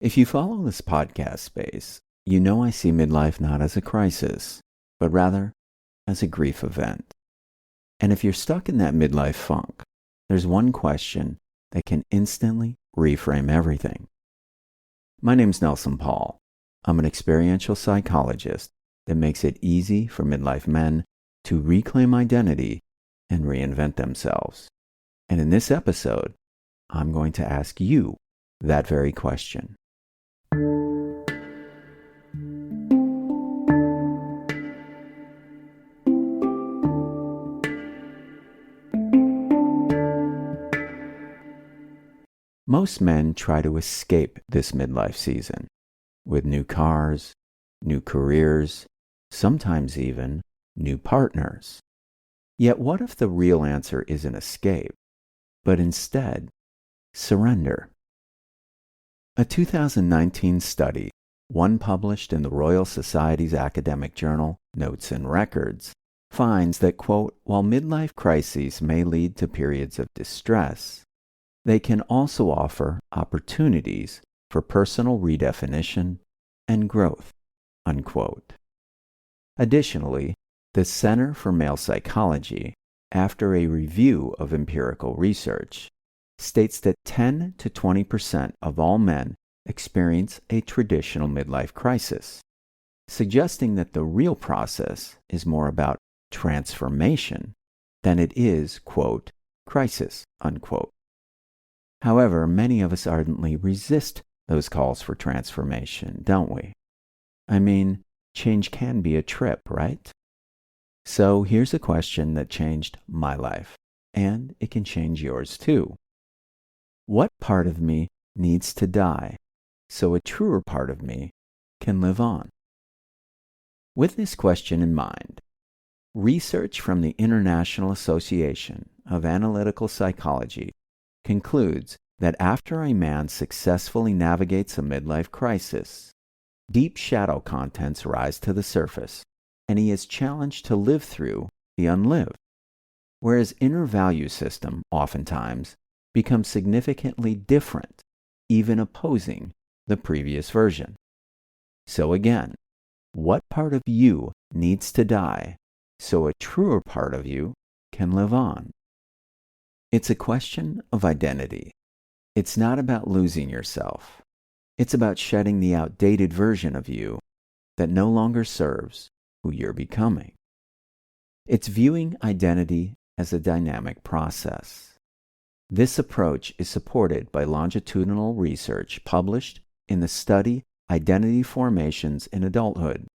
If you follow this podcast space, you know I see midlife not as a crisis, but rather as a grief event. And if you're stuck in that midlife funk, there's one question that can instantly reframe everything. My name's Nelson Pahl. I'm an experiential psychologist that makes it easy for midlife men to reclaim identity and reinvent themselves. And in this episode, I'm going to ask you that very question. Most men try to escape this midlife season with new cars, new careers, sometimes even new partners. Yet what if the real answer isn't escape, but instead surrender? A 2019 study, one published in the Royal Society's academic journal, Notes and Records, finds that, quote, while midlife crises may lead to periods of distress, they can also offer opportunities for personal redefinition and growth, unquote. Additionally, the Center for Male Psychology, after a review of empirical research, states that 10 to 20% of all men experience a traditional midlife crisis, suggesting that the real process is more about transformation than it is, quote, crisis, unquote. However, many of us ardently resist those calls for transformation, don't we? I mean, change can be a trip, right? So here's a question that changed my life, and it can change yours too. What part of me needs to die so a truer part of me can live on? With this question in mind, research from the International Association of Analytical Psychology concludes that after a man successfully navigates a midlife crisis, deep shadow contents rise to the surface, and he is challenged to live through the unlived, whereas inner value system oftentimes becomes significantly different, even opposing the previous version. So again, what part of you needs to die so a truer part of you can live on? It's a question of identity. It's not about losing yourself. It's about shedding the outdated version of you that no longer serves who you're becoming. It's viewing identity as a dynamic process. This approach is supported by longitudinal research published in the study Identity Formations in Adulthood,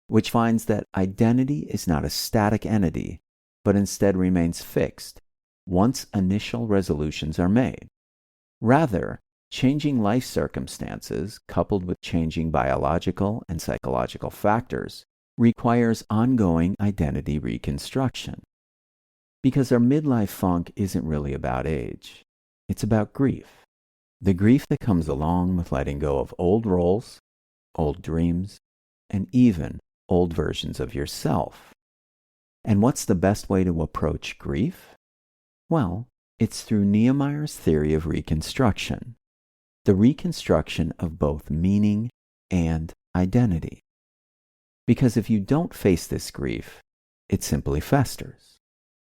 which finds that identity is not a static entity, but instead remains fixed once initial resolutions are made. Rather, changing life circumstances, coupled with changing biological and psychological factors, requires ongoing identity reconstruction. Because our midlife funk isn't really about age. It's about grief. The grief that comes along with letting go of old roles, old dreams, and even old versions of yourself. And what's the best way to approach grief? Well, it's through Niemeyer's theory of reconstruction, the reconstruction of both meaning and identity. Because if you don't face this grief, it simply festers.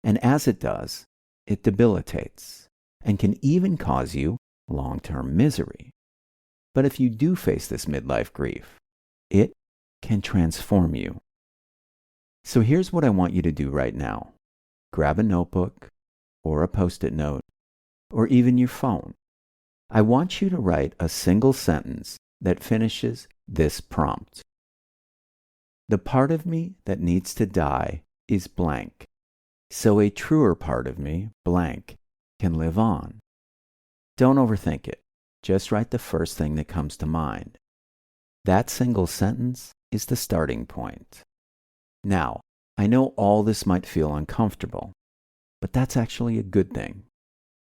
And as it does, it debilitates and can even cause you long-term misery. But if you do face this midlife grief, it can transform you. So here's what I want you to do right now. Grab a notebook or a Post-it note or even your phone. I want you to write a single sentence that finishes this prompt. The part of me that needs to die is blank, so a truer part of me, blank, can live on. Don't overthink it. Just write the first thing that comes to mind. That single sentence is the starting point. Now, I know all this might feel uncomfortable, but that's actually a good thing.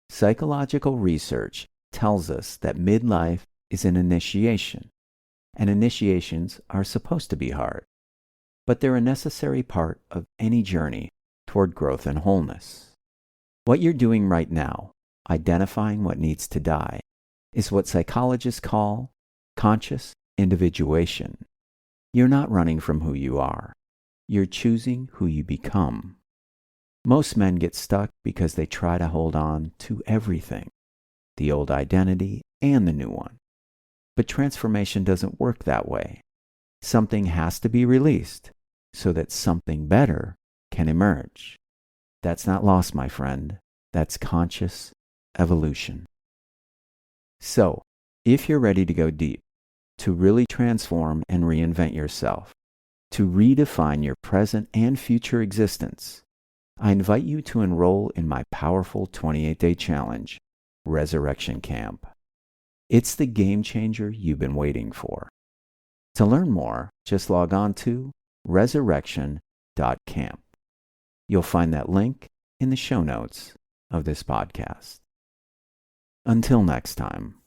Psychological research tells us that midlife is an initiation, and initiations are supposed to be hard, but they're a necessary part of any journey toward growth and wholeness. What you're doing right now, identifying what needs to die, is what psychologists call conscious individuation. You're not running from who you are. You're choosing who you become. Most men get stuck because they try to hold on to everything, the old identity and the new one. But transformation doesn't work that way. Something has to be released so that something better can emerge. That's not loss, my friend. That's conscious evolution. So, if you're ready to go deep, to really transform and reinvent yourself, to redefine your present and future existence, I invite you to enroll in my powerful 28-day challenge, Resurrection Camp. It's the game changer you've been waiting for. To learn more, just log on to resurrection.camp. You'll find that link in the show notes of this podcast. Until next time.